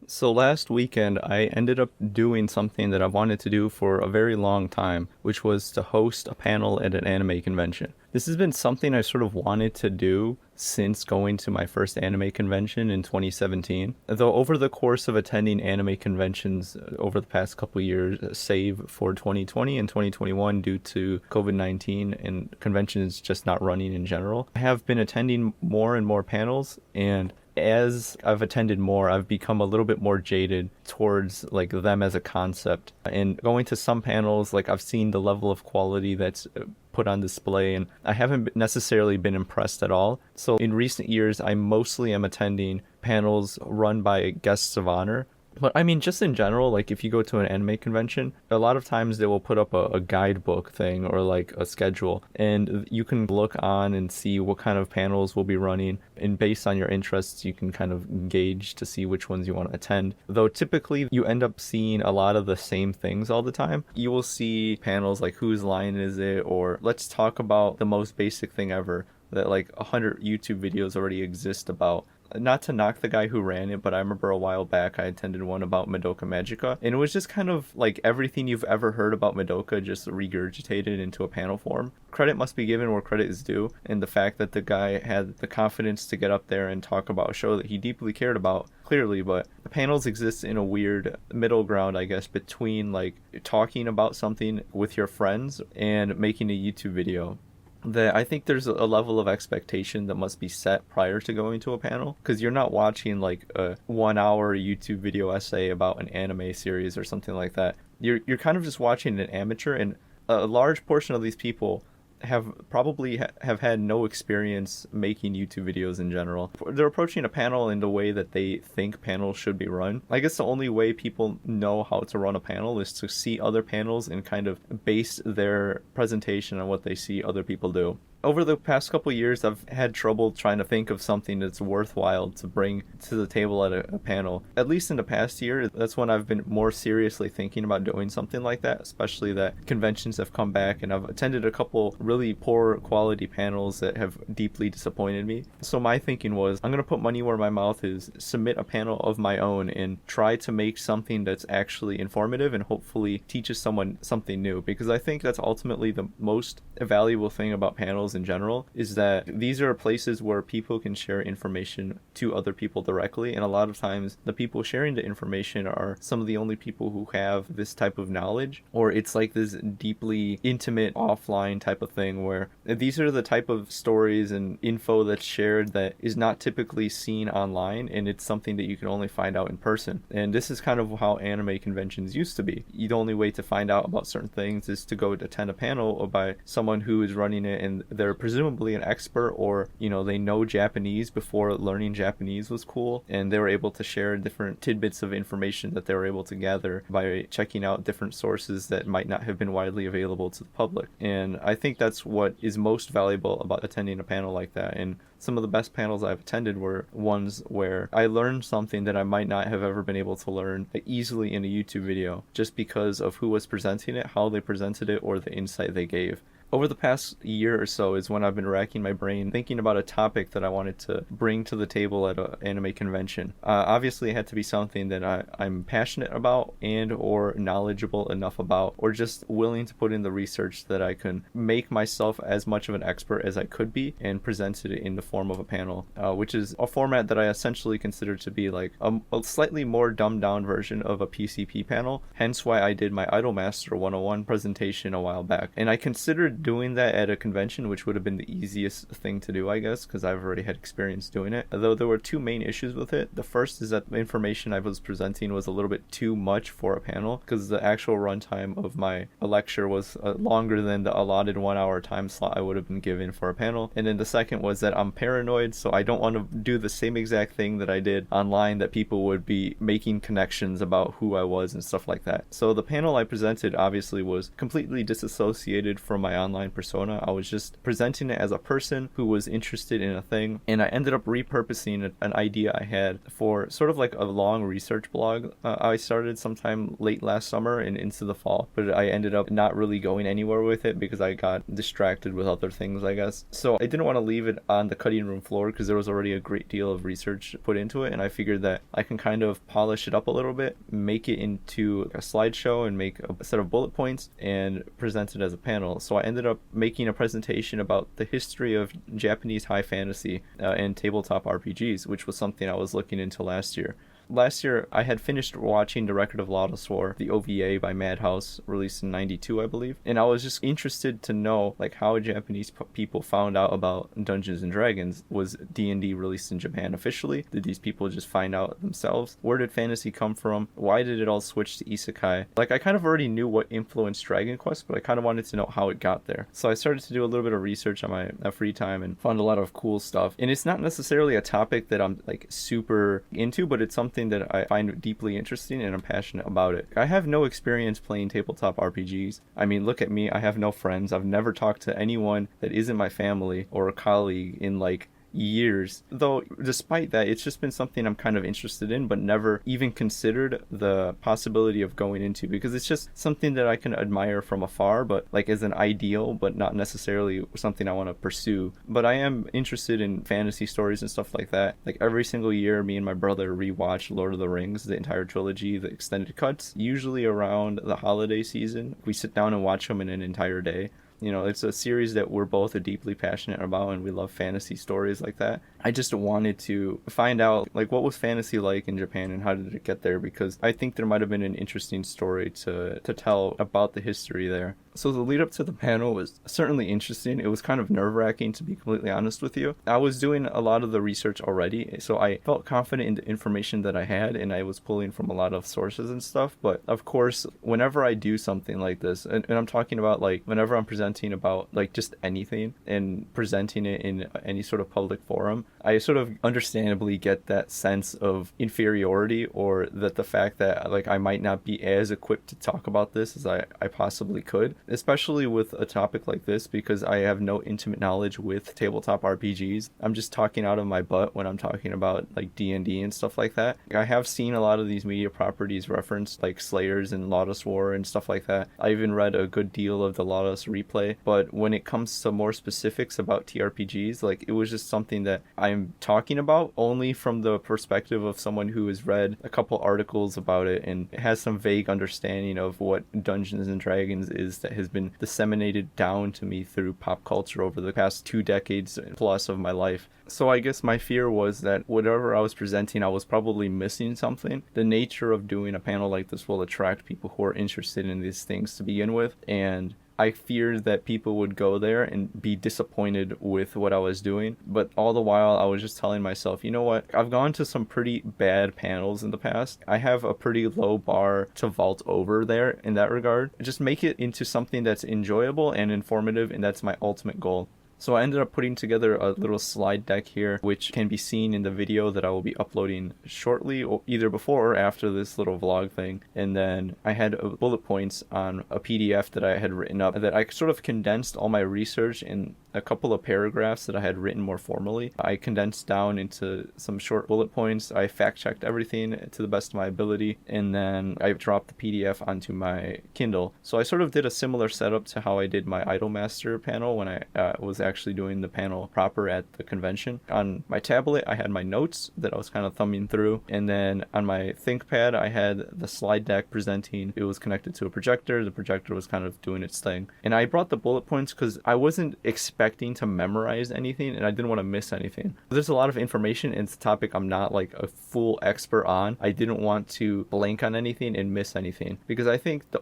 So last weekend, I ended up doing something that I've wanted to do for a very long time, which was to host a panel at an anime convention. This has been something I sort of wanted to do since going to my first anime convention in 2017. Though over the course of attending anime conventions over the past couple years, save for 2020 and 2021 due to COVID-19 and conventions just not running in general, I have been attending more and more panels, and as I've attended more, I've become a little bit more jaded towards like them as a concept. And going to some panels, like I've seen the level of quality that's put on display, and I haven't necessarily been impressed at all. So in recent years, I mostly am attending panels run by guests of honor. But I mean, just in general, like if you go to an anime convention, a lot of times they will put up a guidebook thing or like a schedule, and you can look on and see what kind of panels will be running. And based on your interests, you can kind of gauge to see which ones you want to attend. Though typically you end up seeing a lot of the same things all the time. You will see panels like whose line is it, or let's talk about the most basic thing ever that like 100 YouTube videos already exist about. Not to knock the guy who ran it, but I remember a while back I attended one about Madoka Magica, and it was just kind of like everything you've ever heard about Madoka just regurgitated into a panel form. Credit must be given where credit is due, and the fact that the guy had the confidence to get up there and talk about a show that he deeply cared about, clearly. But the panels exist in a weird middle ground, I guess, between like talking about something with your friends and making a YouTube video. That I think there's a level of expectation that must be set prior to going to a panel, because you're not watching like a 1 hour YouTube video essay about an anime series or something like that. You're kind of just watching an amateur, and a large portion of these people have probably have had no experience making YouTube videos in general. They're approaching a panel in the way that they think panels should be run. I guess the only way people know how to run a panel is to see other panels and kind of base their presentation on what they see other people do. Over the past couple years, I've had trouble trying to think of something that's worthwhile to bring to the table at a panel. At least in the past year, that's when I've been more seriously thinking about doing something like that, especially that conventions have come back, and I've attended a couple really poor quality panels that have deeply disappointed me. So my thinking was, I'm going to put money where my mouth is, submit a panel of my own, and try to make something that's actually informative and hopefully teaches someone something new, because I think that's ultimately the most valuable thing about panels in general, is that these are places where people can share information to other people directly, and a lot of times the people sharing the information are some of the only people who have this type of knowledge, or it's like this deeply intimate offline type of thing where these are the type of stories and info that's shared that is not typically seen online, and it's something that you can only find out in person. And this is kind of how anime conventions used to be. The only way to find out about certain things is to go attend a panel or by someone who is running it, and they're presumably an expert, or they know Japanese before learning Japanese was cool, and they were able to share different tidbits of information that they were able to gather by checking out different sources that might not have been widely available to the public. And I think that's what is most valuable about attending a panel like that. And some of the best panels I've attended were ones where I learned something that I might not have ever been able to learn easily in a YouTube video, just because of who was presenting it, how they presented it, or the insight they gave. Over the past year or so is when I've been racking my brain thinking about a topic that I wanted to bring to the table at an anime convention. Obviously, it had to be something that I'm passionate about and or knowledgeable enough about, or just willing to put in the research that I can make myself as much of an expert as I could be and present it in the form of a panel, which is a format that I essentially consider to be like a slightly more dumbed down version of a PCP panel, hence why I did my Idolmaster 101 presentation a while back. And I considered doing that at a convention, which would have been the easiest thing to do, I guess, because I've already had experience doing it. Though there were two main issues with it. The first is that the information I was presenting was a little bit too much for a panel, because the actual runtime of my lecture was longer than the allotted 1 hour time slot I would have been given for a panel. And then the second was that I'm paranoid, so I don't want to do the same exact thing that I did online, that people would be making connections about who I was and stuff like that. So the panel I presented obviously was completely disassociated from my online persona. I was just presenting it as a person who was interested in a thing, and I ended up repurposing an idea I had for sort of like a long research blog. I started sometime late last summer and into the fall, but I ended up not really going anywhere with it because I got distracted with other things, I guess. So I didn't want to leave it on the cutting room floor because there was already a great deal of research put into it, and I figured that I can kind of polish it up a little bit, make it into a slideshow and make a set of bullet points and present it as a panel. So I ended up making a presentation about the history of Japanese high fantasy and tabletop RPGs, which was something I was looking into last year. Last year, I had finished watching The Record of Lodoss War, the OVA by Madhouse, released in 92, I believe. And I was just interested to know, like, how Japanese people found out about Dungeons and Dragons. Was D&D released in Japan officially? Did these people just find out themselves? Where did fantasy come from? Why did it all switch to isekai? Like, I kind of already knew what influenced Dragon Quest, but I kind of wanted to know how it got there. So I started to do a little bit of research on my free time and found a lot of cool stuff. And it's not necessarily a topic that I'm, like, super into, but it's something that I find deeply interesting and I'm passionate about it. I have no experience playing tabletop RPGs. I mean, look at me. I have no friends. I've never talked to anyone that isn't my family or a colleague in like years, though despite that, it's just been something I'm kind of interested in but never even considered the possibility of going into, because it's just something that I can admire from afar, but like as an ideal, but not necessarily something I want to pursue. But I am interested in fantasy stories and stuff like that. Like every single year, me and my brother rewatch Lord of the Rings, the entire trilogy, the extended cuts, usually around the holiday season. We sit down and watch them in an entire day. You know, it's a series that we're both deeply passionate about, and we love fantasy stories like that. I just wanted to find out, like, what was fantasy like in Japan and how did it get there, because I think there might have been an interesting story to tell about the history there. So the lead up to the panel was certainly interesting. It was kind of nerve-wracking, to be completely honest with you. I was doing a lot of the research already, so I felt confident in the information that I had, and I was pulling from a lot of sources and stuff. But of course, whenever I do something like this, and I'm talking about like whenever I'm presenting about like just anything and presenting it in any sort of public forum, I sort of understandably get that sense of inferiority, or that the fact that like I might not be as equipped to talk about this as I possibly could, especially with a topic like this, because I have no intimate knowledge with tabletop RPGs. I'm just talking out of my butt when I'm talking about like D&D and stuff like that. I have seen a lot of these media properties referenced, like Slayers and Lodoss War and stuff like that. I even read a good deal of the Lodoss replay, but when it comes to more specifics about TRPGs, like it was just something that I'm talking about only from the perspective of someone who has read a couple articles about it and has some vague understanding of what Dungeons and Dragons is that has been disseminated down to me through pop culture over the past 2 decades plus of my life. So I guess my fear was that whatever I was presenting, I was probably missing something. The nature of doing a panel like this will attract people who are interested in these things to begin with, and I feared that people would go there and be disappointed with what I was doing. But all the while, I was just telling myself, you know what? I've gone to some pretty bad panels in the past. I have a pretty low bar to vault over there in that regard. Just make it into something that's enjoyable and informative, and that's my ultimate goal. So I ended up putting together a little slide deck here, which can be seen in the video that I will be uploading shortly, or either before or after this little vlog thing. And then I had bullet points on a PDF that I had written up that I sort of condensed all my research in a couple of paragraphs that I had written more formally. I condensed down into some short bullet points. I fact-checked everything to the best of my ability, and then I dropped the PDF onto my Kindle. So I sort of did a similar setup to how I did my Idolmaster panel when I was actually doing the panel proper at the convention. On my tablet, I had my notes that I was kind of thumbing through, and then on my ThinkPad, I had the slide deck presenting. It was connected to a projector. The projector was kind of doing its thing. And I brought the bullet points because I wasn't expecting to memorize anything, and I didn't want to miss anything. There's a lot of information, and it's a topic I'm not like a full expert on. I didn't want to blank on anything and miss anything, because I think the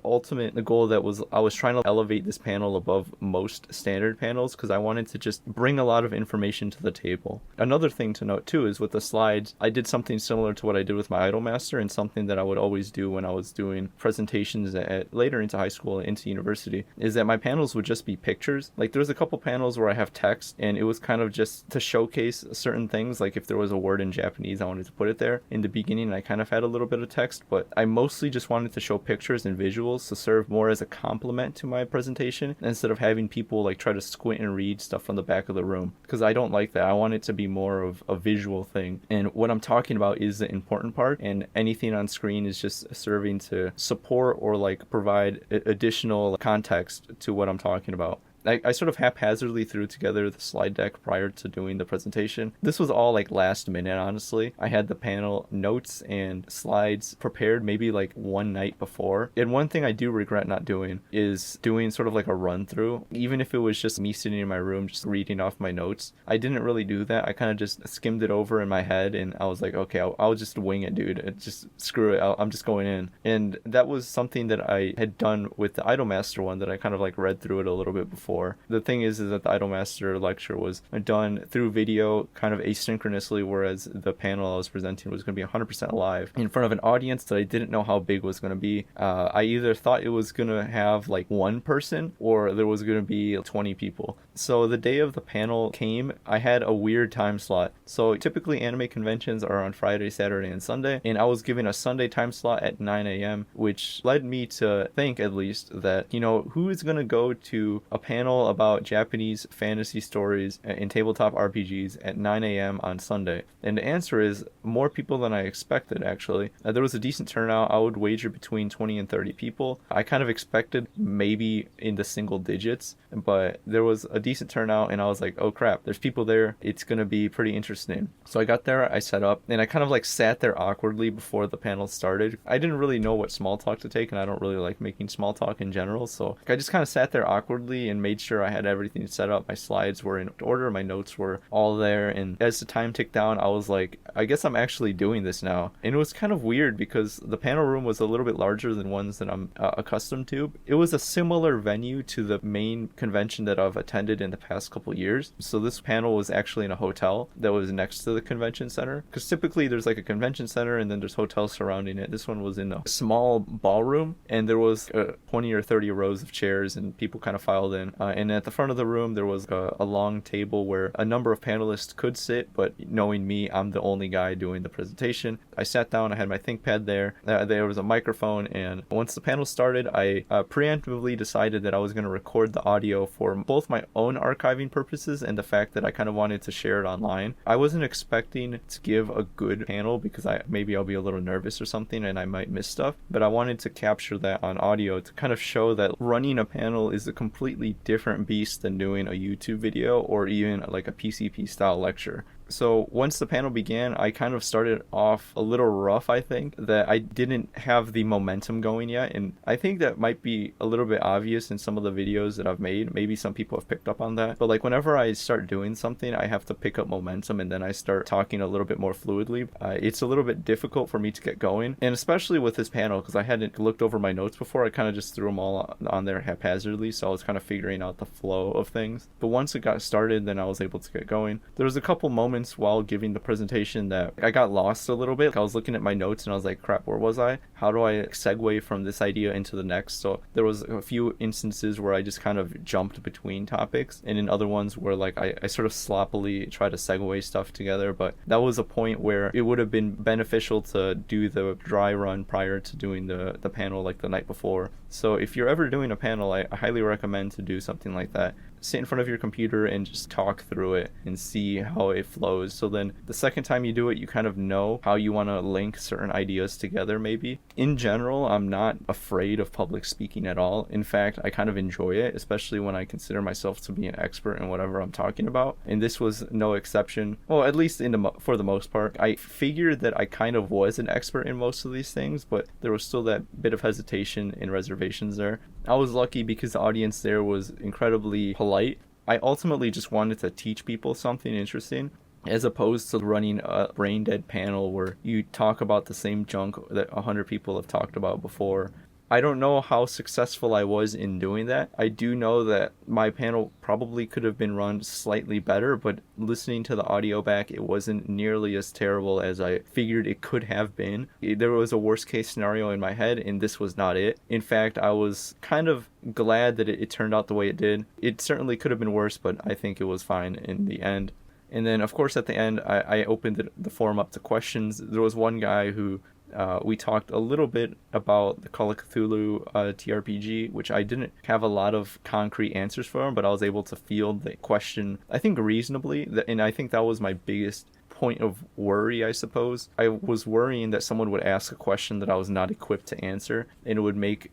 goal that I was trying to elevate this panel above most standard panels, because I wanted wanted to just bring a lot of information to the table. Another thing to note too is with the slides, I did something similar to what I did with my Idolmaster, and something that I would always do when I was doing presentations later into high school and into university, is that my panels would just be pictures. Like there's a couple panels where I have text, and it was kind of just to showcase certain things. Like if there was a word in Japanese, I wanted to put it there. In the beginning, I kind of had a little bit of text, but I mostly just wanted to show pictures and visuals to serve more as a complement to my presentation, instead of having people like try to squint and read stuff from the back of the room, because I don't like that. I want it to be more of a visual thing, and what I'm talking about is the important part, and anything on screen is just serving to support or like provide additional context to what I'm talking about. I sort of haphazardly threw together the slide deck prior to doing the presentation. This was all like last minute, honestly. I had the panel notes and slides prepared maybe like one night before. And one thing I do regret not doing is doing sort of like a run through, even if it was just me sitting in my room just reading off my notes. I didn't really do that. I kind of just skimmed it over in my head, and I was like, okay, I'll just wing it, dude. Just screw it. I'm just going in. And that was something that I had done with the Idolmaster one, that I kind of like read through it a little bit before. The thing is that the Idolmaster lecture was done through video kind of asynchronously, whereas the panel I was presenting was going to be 100% live in front of an audience that I didn't know how big was going to be. I either thought it was going to have like one person, or there was going to be 20 people. So the day of the panel came, I had a weird time slot. So typically anime conventions are on Friday, Saturday, and Sunday, and I was given a Sunday time slot at 9 a.m., which led me to think, at least, that, you know, who is going to go to a panel about Japanese fantasy stories and tabletop RPGs at 9 a.m. on Sunday? And the answer is more people than I expected, actually. There was a decent turnout. I would wager between 20 and 30 people. I kind of expected maybe in the single digits, but there was a decent turnout, and I was like, oh crap, there's people there. It's going to be pretty interesting. So I got there, I set up, and I kind of like sat there awkwardly before the panel started. I didn't really know what small talk to take, and I don't really like making small talk in general, so I just kind of sat there awkwardly and made sure I had everything set up. My slides were in order, my notes were all there, and as the time ticked down, I was like, I guess I'm actually doing this now. And it was kind of weird because the panel room was a little bit larger than ones that I'm accustomed to. It was a similar venue to the main convention that I've attended in the past couple years. So this panel was actually in a hotel that was next to the convention center, because typically there's like a convention center and then there's hotels surrounding it. This one was in a small ballroom, and there was 20 or 30 rows of chairs, and people kind of filed in, and at the front of the room there was a long table where a number of panelists could sit, but knowing me, I'm the only guy doing the presentation. I sat down, I had my ThinkPad there, there was a microphone, and once the panel started, I preemptively decided that I was going to record the audio for both my own archiving purposes and the fact that I kind of wanted to share it online. I wasn't expecting to give a good panel because maybe I'll be a little nervous or something and I might miss stuff, but I wanted to capture that on audio to kind of show that running a panel is a completely different beast than doing a YouTube video or even like a PCP style lecture. So once the panel began, I kind of started off a little rough, I think, that I didn't have the momentum going yet. And I think that might be a little bit obvious in some of the videos that I've made. Maybe some people have picked up on that. But like whenever I start doing something, I have to pick up momentum and then I start talking a little bit more fluidly. It's a little bit difficult for me to get going. And especially with this panel, because I hadn't looked over my notes before, I kind of just threw them all on there haphazardly. So I was kind of figuring out the flow of things. But once it got started, then I was able to get going. There was a couple moments while giving the presentation that I got lost a little bit. I was looking at my notes and I was like, crap, where was I? How do I segue from this idea into the next? So there was a few instances where I just kind of jumped between topics, and in other ones where like I sort of sloppily try to segue stuff together. But that was a point where it would have been beneficial to do the dry run prior to doing the panel like the night before. So if you're ever doing a panel, I highly recommend to do something like that. Sit in front of your computer and just talk through it and see how it flows. So then the second time you do it, you kind of know how you want to link certain ideas together maybe. In general, I'm not afraid of public speaking at all. In fact, I kind of enjoy it, especially when I consider myself to be an expert in whatever I'm talking about. And this was no exception. Well, at least for the most part. I figured that I kind of was an expert in most of these things, but there was still that bit of hesitation and reservations there. I was lucky because the audience there was incredibly polite. I ultimately just wanted to teach people something interesting, as opposed to running a brain dead panel where you talk about the same junk that 100 people have talked about before. I don't know how successful I was in doing that. I do know that my panel probably could have been run slightly better, but listening to the audio back, it wasn't nearly as terrible as I figured it could have been. There was a worst case scenario in my head, and this was not it. In fact, I was kind of glad that it turned out the way it did. It certainly could have been worse, but I think it was fine in the end. And then, of course, at the end, I opened the forum up to questions. There was one guy who we talked a little bit about the Call of Cthulhu TRPG, which I didn't have a lot of concrete answers for, but I was able to field the question, I think, reasonably. And I think that was my biggest point of worry, I suppose. I was worrying that someone would ask a question that I was not equipped to answer, and it would make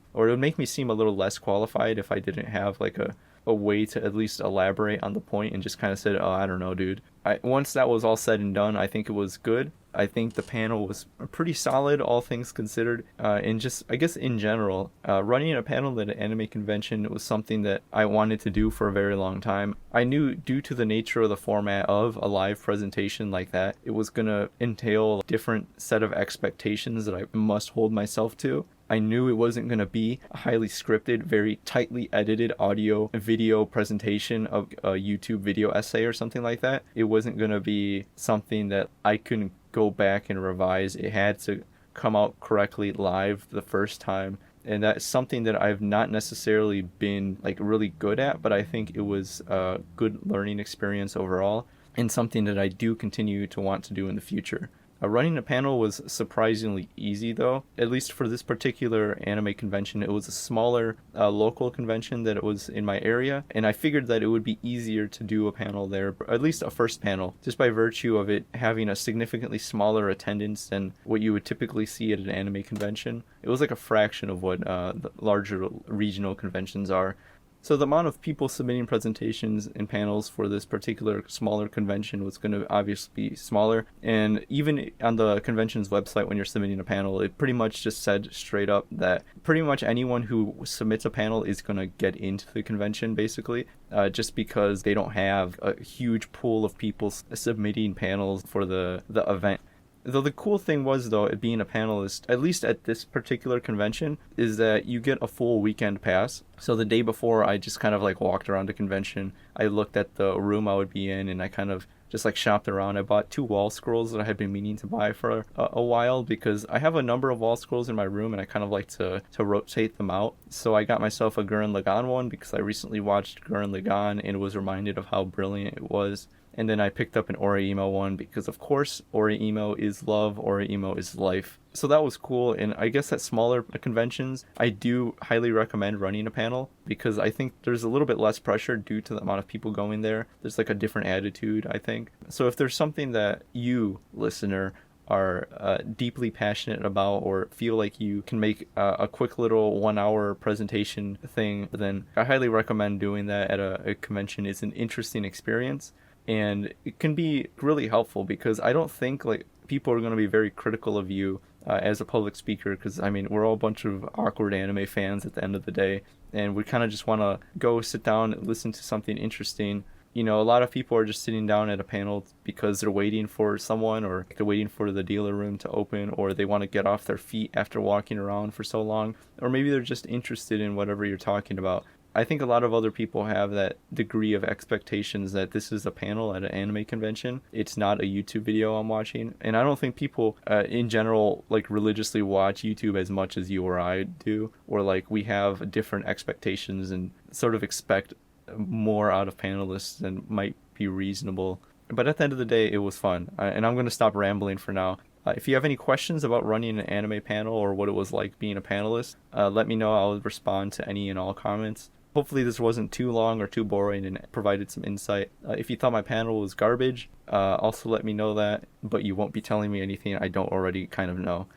me seem a little less qualified if I didn't have like a way to at least elaborate on the point and just kind of said, oh, I don't know, dude. Once that was all said and done, I think it was good. I think the panel was pretty solid, all things considered. And just, I guess in general, running a panel at an anime convention was something that I wanted to do for a very long time. I knew due to the nature of the format of a live presentation like that, it was going to entail a different set of expectations that I must hold myself to. I knew it wasn't going to be a highly scripted, very tightly edited audio video presentation of a YouTube video essay or something like that. It wasn't going to be something that I couldn't go back and revise. It had to come out correctly live the first time. And that's something that I've not necessarily been like really good at, but I think it was a good learning experience overall and something that I do continue to want to do in the future. Running a panel was surprisingly easy, though. At least for this particular anime convention, it was a smaller local convention that it was in my area, and I figured that it would be easier to do a panel there, at least a first panel, just by virtue of it having a significantly smaller attendance than what you would typically see at an anime convention. It was like a fraction of what the larger regional conventions are. So the amount of people submitting presentations and panels for this particular smaller convention was going to obviously be smaller. And even on the convention's website, when you're submitting a panel, it pretty much just said straight up that pretty much anyone who submits a panel is going to get into the convention, basically, just because they don't have a huge pool of people submitting panels for the event. Though the cool thing was, though, at being a panelist, at least at this particular convention, is that you get a full weekend pass. So the day before, I just kind of like walked around the convention. I looked at the room I would be in, and I kind of just like shopped around. I bought 2 wall scrolls that I had been meaning to buy for a while, because I have a number of wall scrolls in my room and I kind of like to rotate them out. So I got myself a Gurren Lagann one because I recently watched Gurren Lagann and was reminded of how brilliant it was. And then I picked up an Ore-imo one because, of course, Ore-imo is love, Ore-imo is life. So that was cool, and I guess at smaller conventions, I do highly recommend running a panel because I think there's a little bit less pressure due to the amount of people going there. There's like a different attitude, I think. So if there's something that you, listener, are deeply passionate about or feel like you can make a quick little 1-hour presentation thing, then I highly recommend doing that at a convention. It's an interesting experience. And it can be really helpful because I don't think like people are going to be very critical of you as a public speaker, because I mean we're all a bunch of awkward anime fans at the end of the day, and we kind of just want to go sit down and listen to something interesting. You know, a lot of people are just sitting down at a panel because they're waiting for someone, or they're waiting for the dealer room to open, or they want to get off their feet after walking around for so long, or maybe they're just interested in whatever you're talking about. I think a lot of other people have that degree of expectations that this is a panel at an anime convention. It's not a YouTube video I'm watching. And I don't think people in general like religiously watch YouTube as much as you or I do. Or like we have different expectations and sort of expect more out of panelists than might be reasonable. But at the end of the day, it was fun. And I'm going to stop rambling for now. If you have any questions about running an anime panel or what it was like being a panelist, let me know. I'll respond to any and all comments. Hopefully this wasn't too long or too boring and provided some insight. If you thought my panel was garbage, also let me know that, but you won't be telling me anything I don't already kind of know.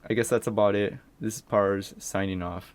I guess that's about it. This is Pars signing off.